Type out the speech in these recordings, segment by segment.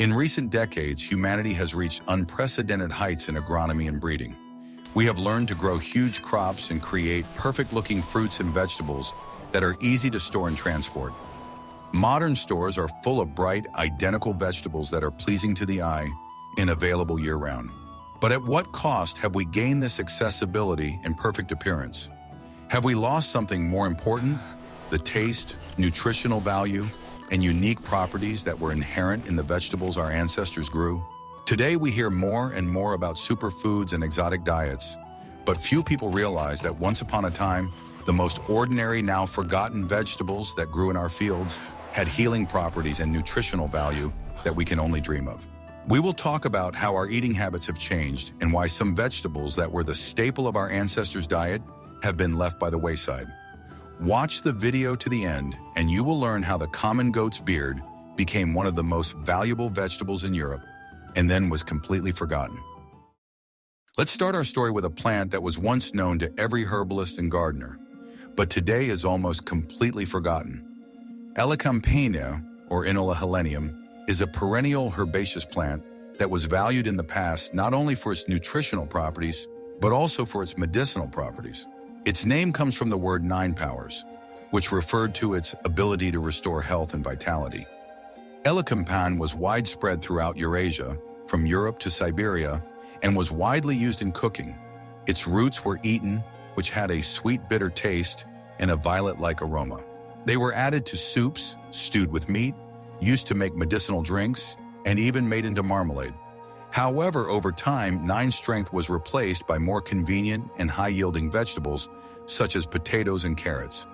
In recent decades, humanity has reached unprecedented heights in agronomy and breeding. We have learned to grow huge crops and create perfect-looking fruits and vegetables that are easy to store and transport. Modern stores are full of bright, identical vegetables that are pleasing to the eye and available year-round. But at what cost have we gained this accessibility and perfect appearance? Have we lost something more important? The taste, nutritional value, and unique properties that were inherent in the vegetables our ancestors grew? Today we hear more and more about superfoods and exotic diets, but few people realize that once upon a time, the most ordinary, now forgotten vegetables that grew in our fields had healing properties and nutritional value that we can only dream of. We will talk about how our eating habits have changed and why some vegetables that were the staple of our ancestors' diet have been left by the wayside. Watch the video to the end and you will learn how the common goat's beard became one of the most valuable vegetables in Europe and then was completely forgotten. Let's start our story with a plant that was once known to every herbalist and gardener, but today is almost completely forgotten. Elecampane, or Inula helenium, is a perennial herbaceous plant that was valued in the past not only for its nutritional properties, but also for its medicinal properties. Its name comes from the word nine powers, which referred to its ability to restore health and vitality. Elecampane was widespread throughout Eurasia, from Europe to Siberia, and was widely used in cooking. Its roots were eaten, which had a sweet bitter taste and a violet-like aroma. They were added to soups, stewed with meat, used to make medicinal drinks, and even made into marmalade. However, over time, nine strength was replaced by more convenient and high-yielding vegetables, such as potatoes and carrots.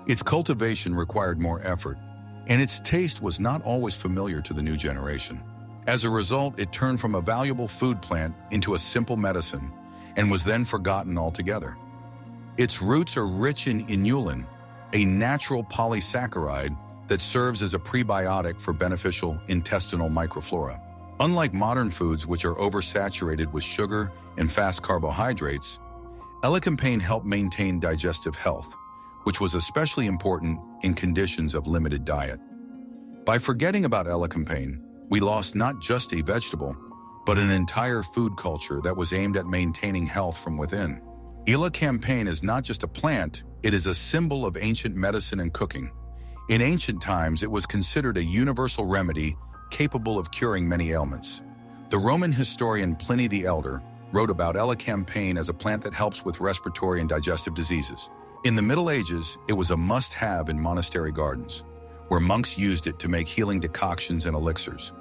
Its cultivation required more effort, and its taste was not always familiar to the new generation. As a result, it turned from a valuable food plant into a simple medicine, and was then forgotten altogether. Its roots are rich in inulin, a natural polysaccharide that serves as a prebiotic for beneficial intestinal microflora. Unlike modern foods, which are oversaturated with sugar and fast carbohydrates, elecampane helped maintain digestive health, which was especially important in conditions of limited diet. By forgetting about elecampane, we lost not just a vegetable, but an entire food culture that was aimed at maintaining health from within. Elecampane is not just a plant, it is a symbol of ancient medicine and cooking. In ancient times, it was considered a universal remedy capable of curing many ailments. The Roman historian Pliny the Elder wrote about elecampane as a plant that helps with respiratory and digestive diseases. In the Middle Ages, it was a must-have in monastery gardens, where monks used it to make healing decoctions and elixirs.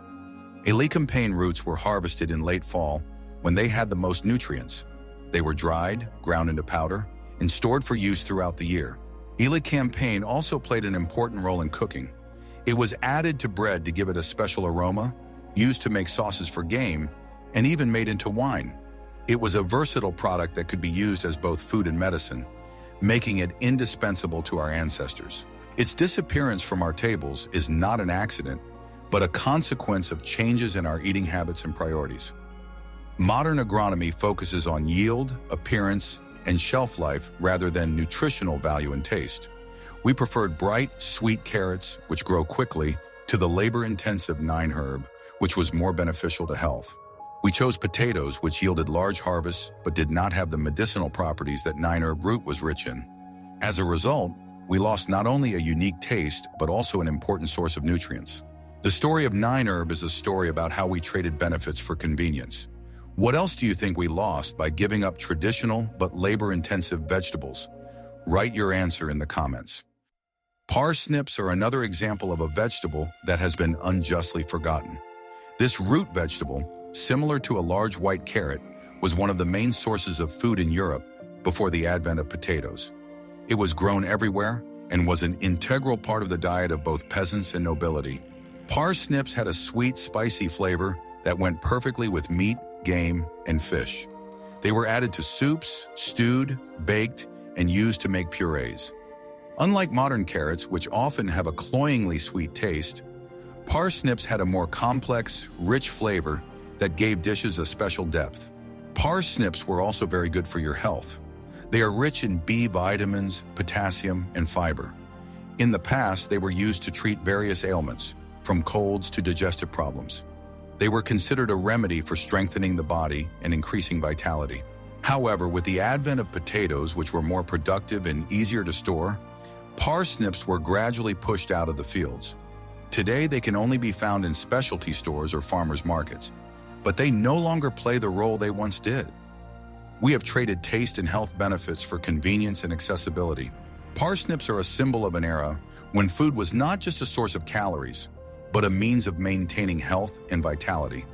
Elecampane roots were harvested in late fall when they had the most nutrients. They were dried, ground into powder, and stored for use throughout the year. Elecampane also played an important role in cooking. It was added to bread to give it a special aroma, used to make sauces for game, and even made into wine. It was a versatile product that could be used as both food and medicine, making it indispensable to our ancestors. Its disappearance from our tables is not an accident, but a consequence of changes in our eating habits and priorities. Modern agronomy focuses on yield, appearance, and shelf life rather than nutritional value and taste. We preferred bright, sweet carrots, which grow quickly, to the labor-intensive nine herb, which was more beneficial to health. We chose potatoes, which yielded large harvests but did not have the medicinal properties that nine herb root was rich in. As a result, we lost not only a unique taste but also an important source of nutrients. The story of nine herb is a story about how we traded benefits for convenience. What else do you think we lost by giving up traditional but labor-intensive vegetables? Write your answer in the comments. Parsnips are another example of a vegetable that has been unjustly forgotten. This root vegetable, similar to a large white carrot, was one of the main sources of food in Europe before the advent of potatoes. It was grown everywhere and was an integral part of the diet of both peasants and nobility. Parsnips had a sweet, spicy flavor that went perfectly with meat, game, and fish. They were added to soups, stewed, baked, and used to make purees. Unlike modern carrots, which often have a cloyingly sweet taste, parsnips had a more complex, rich flavor that gave dishes a special depth. Parsnips were also very good for your health. They are rich in B vitamins, potassium, and fiber. In the past, they were used to treat various ailments, from colds to digestive problems. They were considered a remedy for strengthening the body and increasing vitality. However, with the advent of potatoes, which were more productive and easier to store, parsnips were gradually pushed out of the fields. Today, they can only be found in specialty stores or farmers' markets, but they no longer play the role they once did. We have traded taste and health benefits for convenience and accessibility. Parsnips are a symbol of an era when food was not just a source of calories, but a means of maintaining health and vitality.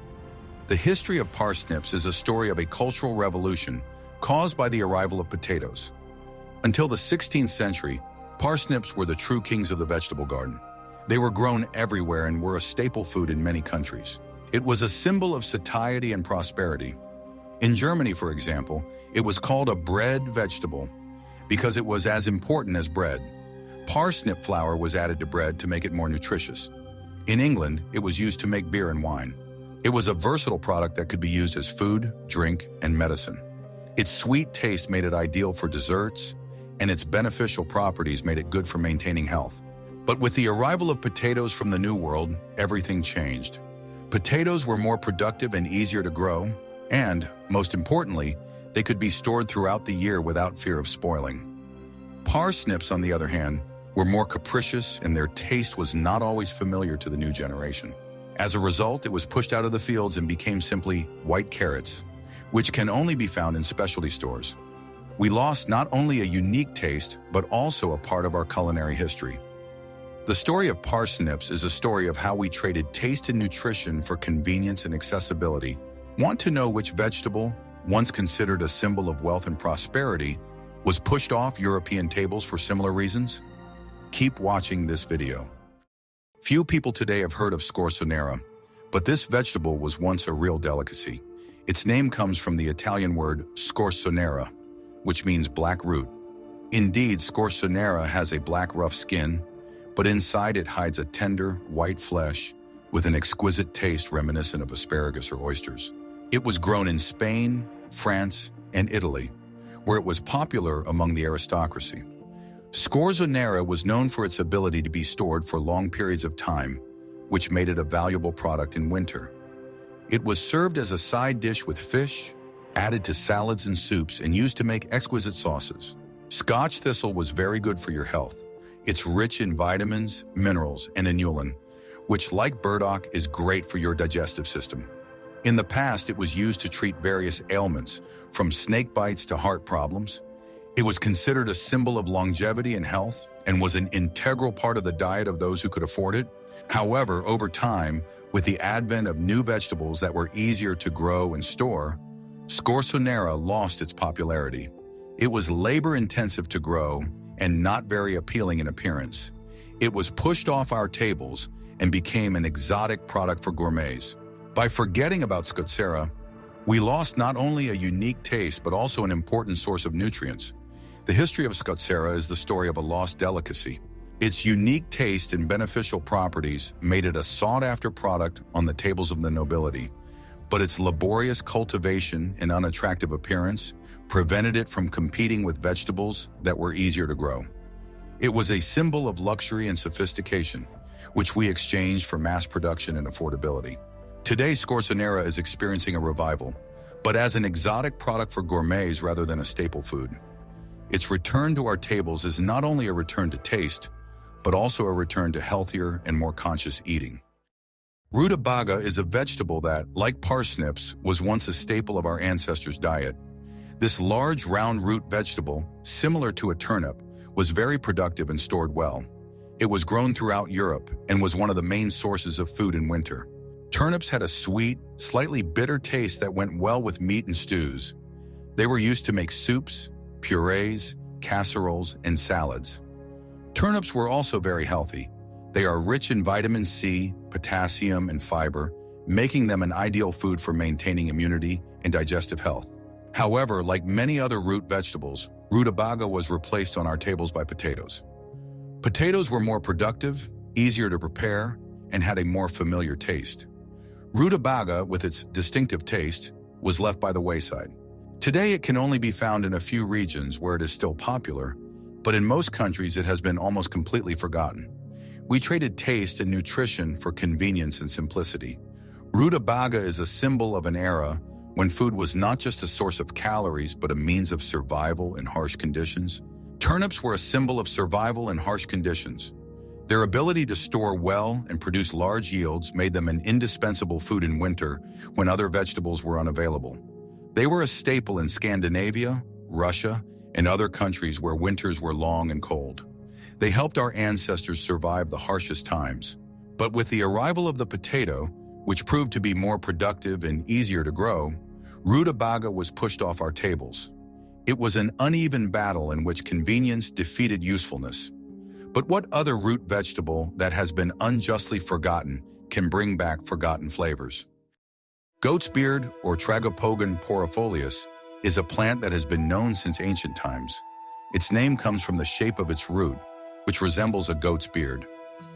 The history of parsnips is a story of a cultural revolution caused by the arrival of potatoes. Until the 16th century, parsnips were the true kings of the vegetable garden. They were grown everywhere and were a staple food in many countries. It was a symbol of satiety and prosperity. In Germany, for example, it was called a bread vegetable because it was as important as bread. Parsnip flour was added to bread to make it more nutritious. In England, it was used to make beer and wine. It was a versatile product that could be used as food, drink, and medicine. Its sweet taste made it ideal for desserts, and its beneficial properties made it good for maintaining health. But with the arrival of potatoes from the New World, everything changed. Potatoes were more productive and easier to grow, and, most importantly, they could be stored throughout the year without fear of spoiling. Parsnips, on the other hand, were more capricious and their taste was not always familiar to the new generation. As a result, it was pushed out of the fields and became simply white carrots, which can only be found in specialty stores. We lost not only a unique taste, but also a part of our culinary history. The story of parsnips is a story of how we traded taste and nutrition for convenience and accessibility. Want to know which vegetable, once considered a symbol of wealth and prosperity, was pushed off European tables for similar reasons? Keep watching this video. Few people today have heard of Scorzonera, but this vegetable was once a real delicacy. Its name comes from the Italian word Scorzonera, which means black root. Indeed, Scorzonera has a black rough skin, but inside it hides a tender, white flesh with an exquisite taste reminiscent of asparagus or oysters. It was grown in Spain, France, and Italy, where it was popular among the aristocracy. Scorzonera was known for its ability to be stored for long periods of time, which made it a valuable product in winter. It was served as a side dish with fish, added to salads and soups, and used to make exquisite sauces. Scotch thistle was very good for your health. It's rich in vitamins, minerals, and inulin, which, like burdock, is great for your digestive system. In the past, it was used to treat various ailments, from snake bites to heart problems. It was considered a symbol of longevity and health and was an integral part of the diet of those who could afford it. However, over time, with the advent of new vegetables that were easier to grow and store, Scorzonera lost its popularity. It was labor-intensive to grow and not very appealing in appearance. It was pushed off our tables and became an exotic product for gourmets. By forgetting about Scorzonera, we lost not only a unique taste but also an important source of nutrients. The history of Scorzonera is the story of a lost delicacy. Its unique taste and beneficial properties made it a sought-after product on the tables of the nobility, but its laborious cultivation and unattractive appearance prevented it from competing with vegetables that were easier to grow. It was a symbol of luxury and sophistication, which we exchanged for mass production and affordability. Today, Scorzonera is experiencing a revival, but as an exotic product for gourmets rather than a staple food. Its return to our tables is not only a return to taste, but also a return to healthier and more conscious eating. Rutabaga is a vegetable that, like parsnips, was once a staple of our ancestors' diet. This large, round root vegetable, similar to a turnip, was very productive and stored well. It was grown throughout Europe and was one of the main sources of food in winter. Turnips had a sweet, slightly bitter taste that went well with meat and stews. They were used to make soups, purees, casseroles, and salads. Turnips were also very healthy. They are rich in vitamin C, potassium, and fiber, making them an ideal food for maintaining immunity and digestive health. However, like many other root vegetables, rutabaga was replaced on our tables by potatoes. Potatoes were more productive, easier to prepare, and had a more familiar taste. Rutabaga, with its distinctive taste, was left by the wayside. Today, it can only be found in a few regions where it is still popular, but in most countries it has been almost completely forgotten. We traded taste and nutrition for convenience and simplicity. Rutabaga is a symbol of an era when food was not just a source of calories but a means of survival in harsh conditions. Turnips were a symbol of survival in harsh conditions. Their ability to store well and produce large yields made them an indispensable food in winter when other vegetables were unavailable. They were a staple in Scandinavia, Russia, and other countries where winters were long and cold. They helped our ancestors survive the harshest times. But with the arrival of the potato, which proved to be more productive and easier to grow, rutabaga was pushed off our tables. It was an uneven battle in which convenience defeated usefulness. But what other root vegetable that has been unjustly forgotten can bring back forgotten flavors? Goat's beard, or Tragopogon porifolius, is a plant that has been known since ancient times. Its name comes from the shape of its root, which resembles a goat's beard.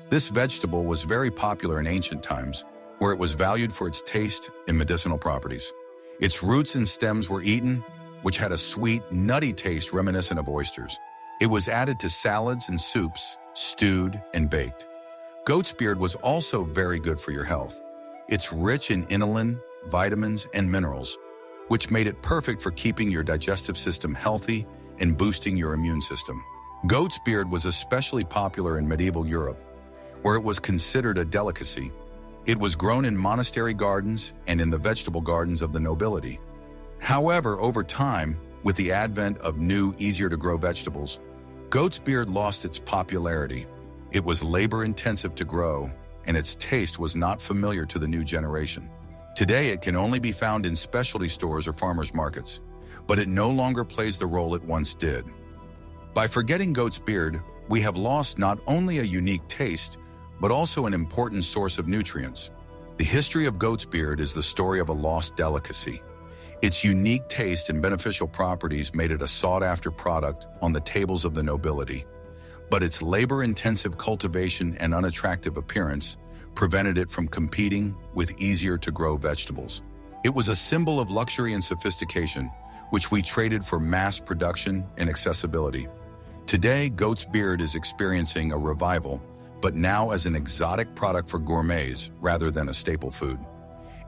This vegetable was very popular in ancient times, where it was valued for its taste and medicinal properties. Its roots and stems were eaten, which had a sweet, nutty taste reminiscent of oysters. It was added to salads and soups, stewed and baked. Goat's beard was also very good for your health. It's rich in inulin, vitamins, and minerals, which made it perfect for keeping your digestive system healthy and boosting your immune system. Goat's beard was especially popular in medieval Europe, where it was considered a delicacy. It was grown in monastery gardens and in the vegetable gardens of the nobility. However, over time, with the advent of new, easier-to-grow vegetables, goat's beard lost its popularity. It was labor-intensive to grow, and its taste was not familiar to the new generation. Today, it can only be found in specialty stores or farmers markets, but it no longer plays the role it once did. By forgetting goat's beard, we have lost not only a unique taste, but also an important source of nutrients. The history of goat's beard is the story of a lost delicacy. Its unique taste and beneficial properties made it a sought-after product on the tables of the nobility, but its labor-intensive cultivation and unattractive appearance prevented it from competing with easier-to-grow vegetables. It was a symbol of luxury and sophistication, which we traded for mass production and accessibility. Today, goat's beard is experiencing a revival, but now as an exotic product for gourmets rather than a staple food.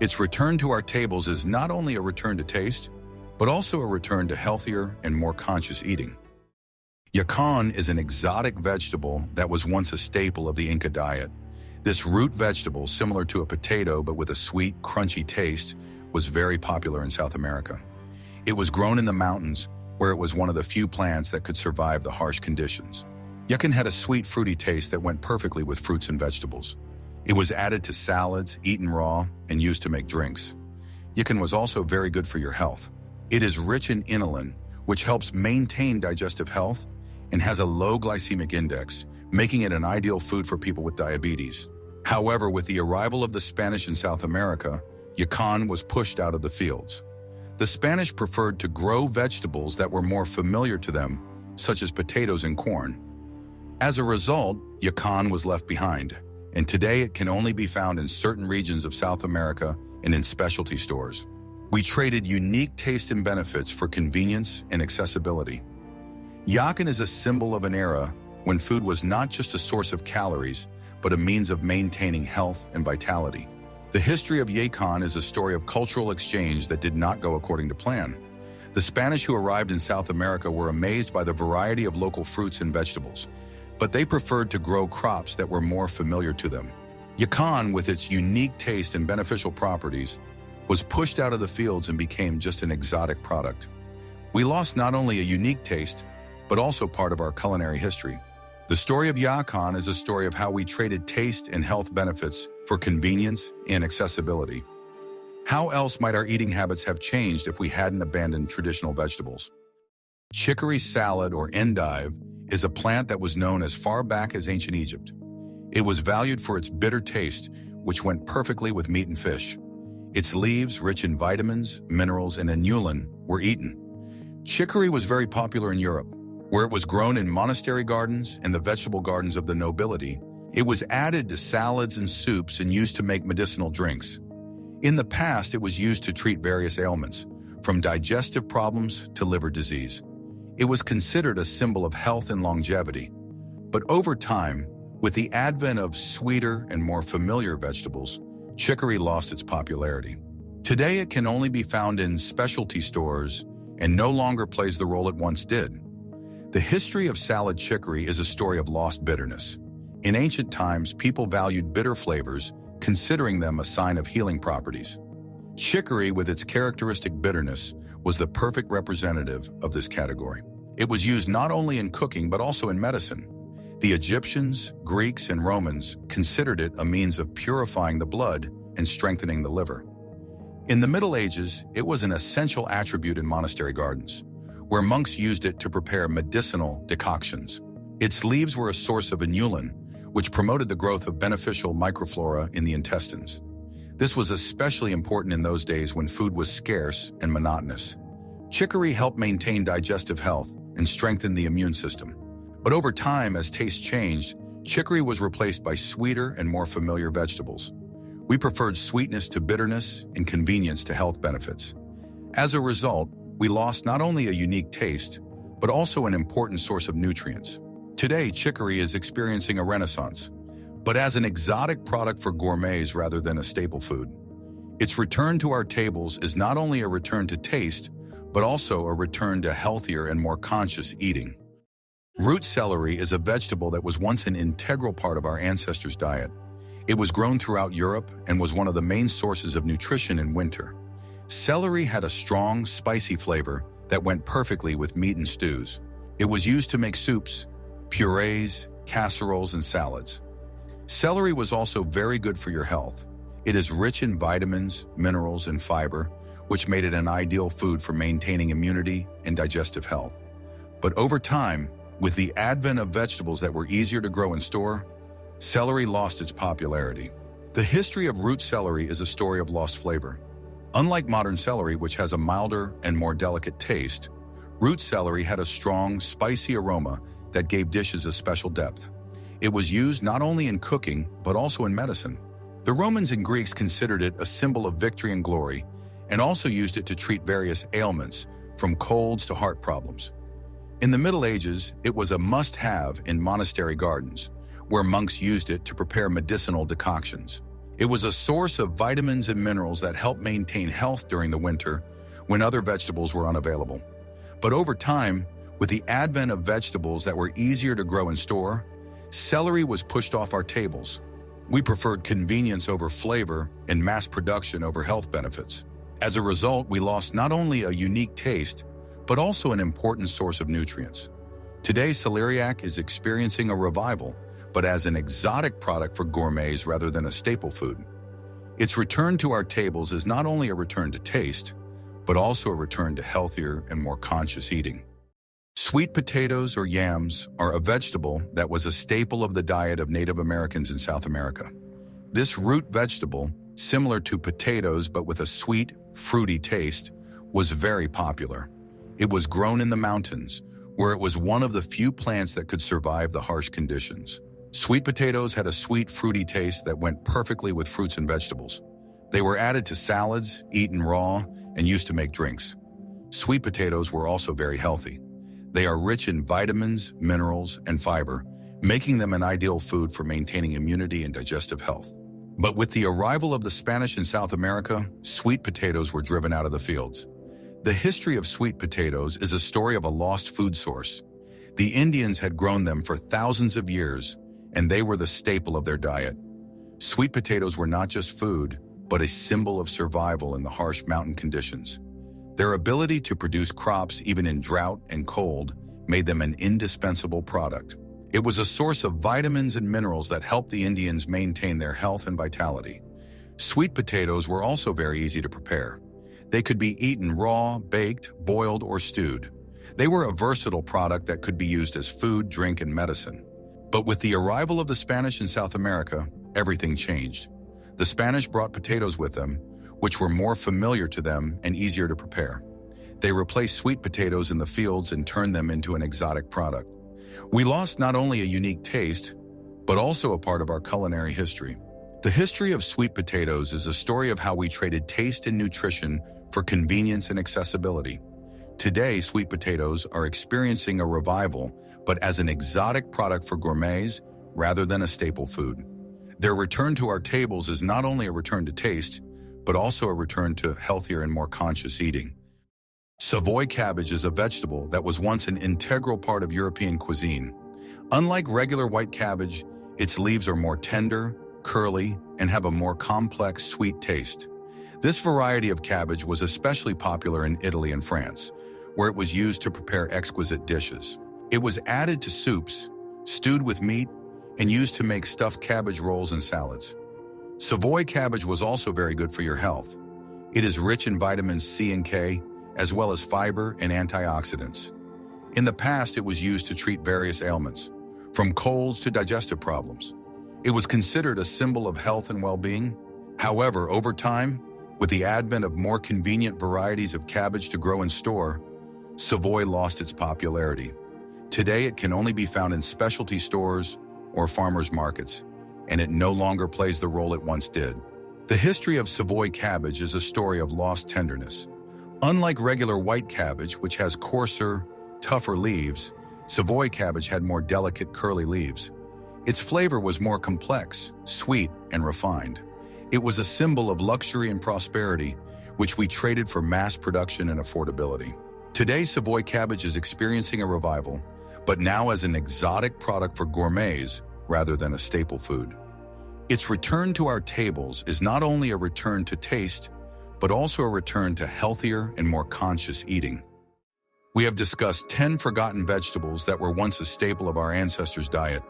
Its return to our tables is not only a return to taste, but also a return to healthier and more conscious eating. Yacon is an exotic vegetable that was once a staple of the Inca diet. This root vegetable, similar to a potato but with a sweet, crunchy taste, was very popular in South America. It was grown in the mountains, where it was one of the few plants that could survive the harsh conditions. Yacon had a sweet, fruity taste that went perfectly with fruits and vegetables. It was added to salads, eaten raw, and used to make drinks. Yacon was also very good for your health. It is rich in inulin, which helps maintain digestive health, and has a low glycemic index, making it an ideal food for people with diabetes. However, with the arrival of the Spanish in South America, Yacon was pushed out of the fields. The Spanish preferred to grow vegetables that were more familiar to them, such as potatoes and corn. As a result, Yacon was left behind, and today it can only be found in certain regions of South America and in specialty stores. We traded unique taste and benefits for convenience and accessibility. Yacon is a symbol of an era when food was not just a source of calories, but a means of maintaining health and vitality. The history of Yacon is a story of cultural exchange that did not go according to plan. The Spanish who arrived in South America were amazed by the variety of local fruits and vegetables, but they preferred to grow crops that were more familiar to them. Yacon, with its unique taste and beneficial properties, was pushed out of the fields and became just an exotic product. We lost not only a unique taste, but also part of our culinary history. The story of Yacon is a story of how we traded taste and health benefits for convenience and accessibility. How else might our eating habits have changed if we hadn't abandoned traditional vegetables? Chicory salad, or endive, is a plant that was known as far back as ancient Egypt. It was valued for its bitter taste, which went perfectly with meat and fish. Its leaves, rich in vitamins, minerals, and inulin, were eaten. Chicory was very popular in Europe, where it was grown in monastery gardens and the vegetable gardens of the nobility. It was added to salads and soups and used to make medicinal drinks. In the past, it was used to treat various ailments, from digestive problems to liver disease. It was considered a symbol of health and longevity. But over time, with the advent of sweeter and more familiar vegetables, chicory lost its popularity. Today, it can only be found in specialty stores and no longer plays the role it once did. The history of salad chicory is a story of lost bitterness. In ancient times, people valued bitter flavors, considering them a sign of healing properties. Chicory, with its characteristic bitterness, was the perfect representative of this category. It was used not only in cooking but also in medicine. The Egyptians, Greeks, and Romans considered it a means of purifying the blood and strengthening the liver. In the Middle Ages, it was an essential attribute in monastery gardens, where monks used it to prepare medicinal decoctions. Its leaves were a source of inulin, which promoted the growth of beneficial microflora in the intestines. This was especially important in those days when food was scarce and monotonous. Chicory helped maintain digestive health and strengthen the immune system. But over time, as taste changed, chicory was replaced by sweeter and more familiar vegetables. We preferred sweetness to bitterness and convenience to health benefits. As a result, we lost not only a unique taste, but also an important source of nutrients. Today, chicory is experiencing a renaissance, but as an exotic product for gourmets rather than a staple food. Its return to our tables is not only a return to taste, but also a return to healthier and more conscious eating. Root celery is a vegetable that was once an integral part of our ancestors' diet. It was grown throughout Europe and was one of the main sources of nutrition in winter. Celery had a strong, spicy flavor that went perfectly with meat and stews. It was used to make soups, purees, casseroles, and salads. Celery was also very good for your health. It is rich in vitamins, minerals, and fiber, which made it an ideal food for maintaining immunity and digestive health. But over time, with the advent of vegetables that were easier to grow and store, celery lost its popularity. The history of root celery is a story of lost flavor. Unlike modern celery, which has a milder and more delicate taste, root celery had a strong, spicy aroma that gave dishes a special depth. It was used not only in cooking, but also in medicine. The Romans and Greeks considered it a symbol of victory and glory, and also used it to treat various ailments, from colds to heart problems. In the Middle Ages, it was a must-have in monastery gardens, where monks used it to prepare medicinal decoctions. It was a source of vitamins and minerals that helped maintain health during the winter when other vegetables were unavailable. But over time, with the advent of vegetables that were easier to grow and store, celery was pushed off our tables. We preferred convenience over flavor and mass production over health benefits. As a result, we lost not only a unique taste, but also an important source of nutrients. Today, celeriac is experiencing a revival, but as an exotic product for gourmets rather than a staple food. Its return to our tables is not only a return to taste, but also a return to healthier and more conscious eating. Sweet potatoes or yams are a vegetable that was a staple of the diet of Native Americans in South America. This root vegetable, similar to potatoes but with a sweet, fruity taste, was very popular. It was grown in the mountains, where it was one of the few plants that could survive the harsh conditions. Sweet potatoes had a sweet, fruity taste that went perfectly with fruits and vegetables. They were added to salads, eaten raw, and used to make drinks. Sweet potatoes were also very healthy. They are rich in vitamins, minerals, and fiber, making them an ideal food for maintaining immunity and digestive health. But with the arrival of the Spanish in South America, sweet potatoes were driven out of the fields. The history of sweet potatoes is a story of a lost food source. The Indians had grown them for thousands of years, and they were the staple of their diet. Sweet potatoes were not just food, but a symbol of survival in the harsh mountain conditions. Their ability to produce crops even in drought and cold made them an indispensable product. It was a source of vitamins and minerals that helped the Indians maintain their health and vitality. Sweet potatoes were also very easy to prepare. They could be eaten raw, baked, boiled, or stewed. They were a versatile product that could be used as food, drink, and medicine. But with the arrival of the Spanish in South America, everything changed. The Spanish brought potatoes with them, which were more familiar to them and easier to prepare. They replaced sweet potatoes in the fields and turned them into an exotic product. We lost not only a unique taste, but also a part of our culinary history. The history of sweet potatoes is a story of how we traded taste and nutrition for convenience and accessibility. Today, sweet potatoes are experiencing a revival, but as an exotic product for gourmets rather than a staple food. Their return to our tables is not only a return to taste, but also a return to healthier and more conscious eating. Savoy cabbage is a vegetable that was once an integral part of European cuisine. Unlike regular white cabbage, its leaves are more tender, curly, and have a more complex, sweet taste. This variety of cabbage was especially popular in Italy and France, where it was used to prepare exquisite dishes. It was added to soups, stewed with meat, and used to make stuffed cabbage rolls and salads. Savoy cabbage was also very good for your health. It is rich in vitamins C and K, as well as fiber and antioxidants. In the past, it was used to treat various ailments, from colds to digestive problems. It was considered a symbol of health and well-being. However, over time, with the advent of more convenient varieties of cabbage to grow and store, Savoy lost its popularity. Today, it can only be found in specialty stores or farmers markets, and it no longer plays the role it once did. The history of Savoy cabbage is a story of lost tenderness. Unlike regular white cabbage, which has coarser, tougher leaves, Savoy cabbage had more delicate, curly leaves. Its flavor was more complex, sweet, and refined. It was a symbol of luxury and prosperity, which we traded for mass production and affordability. Today, Savoy cabbage is experiencing a revival, but now as an exotic product for gourmets rather than a staple food. Its return to our tables is not only a return to taste, but also a return to healthier and more conscious eating. We have discussed 10 forgotten vegetables that were once a staple of our ancestors' diet.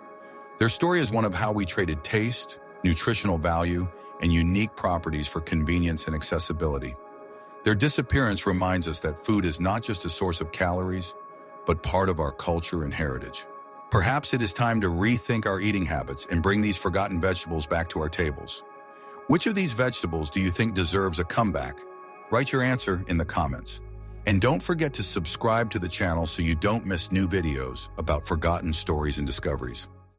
Their story is one of how we traded taste, nutritional value, and unique properties for convenience and accessibility. Their disappearance reminds us that food is not just a source of calories, but part of our culture and heritage. Perhaps it is time to rethink our eating habits and bring these forgotten vegetables back to our tables. Which of these vegetables do you think deserves a comeback? Write your answer in the comments. And don't forget to subscribe to the channel so you don't miss new videos about forgotten stories and discoveries.